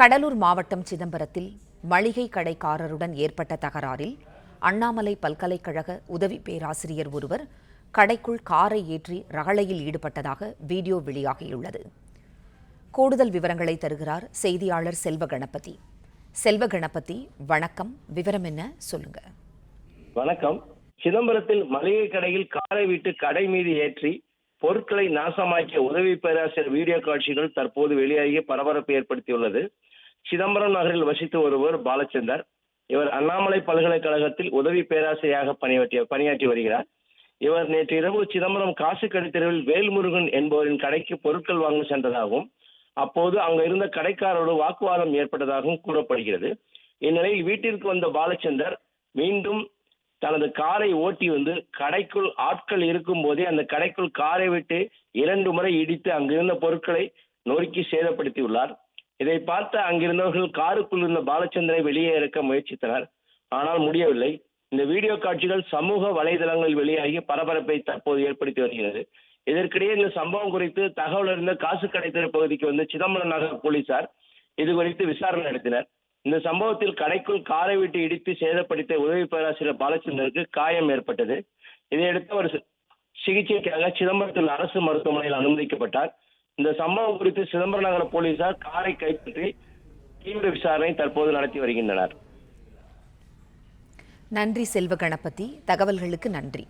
கடலூர் மாவட்டம் சிதம்பரத்தில் மளிகை கடைக்காரருடன் ஏற்பட்ட தகராறில் அண்ணாமலை பல்கலைக்கழக உதவி பேராசிரியர் ஒருவர் கடைக்குள் காரை ஏற்றி ரகளையில் ஈடுபட்டதாக வீடியோ வெளியாகியுள்ளது. கூடுதல் விவரங்களை தருகிறார் செய்தியாளர் செல்வ கணபதி. செல்வ கணபதி, வணக்கம். விவரம் என்ன, சொல்லுங்க. வணக்கம். சிதம்பரத்தில் மளிகை கடையில் காரை விட்டு கடை மீது ஏற்றி பொருட்களை நாசமாக்கிய உதவி பேராசிரியர் வீடியோ காட்சிகள் தற்போது வெளியாகி பரபரப்பு ஏற்படுத்தியுள்ளது. சிதம்பரம் நகரில் வசித்து வருவர் பாலச்சந்தர். இவர் அண்ணாமலை பல்கலைக்கழகத்தில் உதவி பேராசிரியராக பணியாற்றி வருகிறார். இவர் நேற்று இரவு சிதம்பரம் காசுக்கடை தெருவில் வேல்முருகன் என்பவரின் கடைக்கு பொருட்கள் வாங்க சென்றதாகவும் அப்போது அங்கு இருந்த கடைக்காரரோடு வாக்குவாதம் ஏற்பட்டதாகவும் கூறப்படுகிறது. இந்நிலையில் வீட்டிற்கு வந்த பாலச்சந்தர் மீண்டும் தனது காரை ஓட்டி வந்து கடைக்குள் ஆட்கள் இருக்கும் போதே அந்த கடைக்குள் காரை விட்டு 2 முறை இடித்து அங்கிருந்த பொருட்களை நொறுக்கி சேதப்படுத்தியுள்ளார். இதை பார்த்த அங்கிருந்தவர்கள் காருக்குள் இருந்த பாலச்சந்தரை வெளியே இறக்க முயற்சித்தனர். ஆனால் முடியவில்லை. இந்த வீடியோ காட்சிகள் சமூக வலைதளங்களில் வெளியாகி பரபரப்பை தற்போது ஏற்படுத்தி வருகிறது. இதற்கிடையே இந்த சம்பவம் குறித்து தகவல் அறிந்த காசுக்கடை தெரு பகுதிக்கு வந்து சிதம்பரம் நகர் போலீசார் இது குறித்து விசாரணை நடத்தினர். இந்த சம்பவத்தில் கடைக்குள் காரை விட்டு இடித்து சேதப்படுத்த உதவி பேராசிரியர் பாலச்சந்தருக்கு காயம் ஏற்பட்டது. இதையடுத்து அவர் சிகிச்சைக்காக சிதம்பரத்தில் அரசு மருத்துவமனையில் அனுமதிக்கப்பட்டார். இந்த சம்பவம் குறித்து சிதம்பரம் நகர போலீசார் காரை கைப்பற்றி தீவிர விசாரணை தற்போது நடத்தி வருகின்றனர். நன்றி செல்வ கணபதி, தகவல்களுக்கு நன்றி.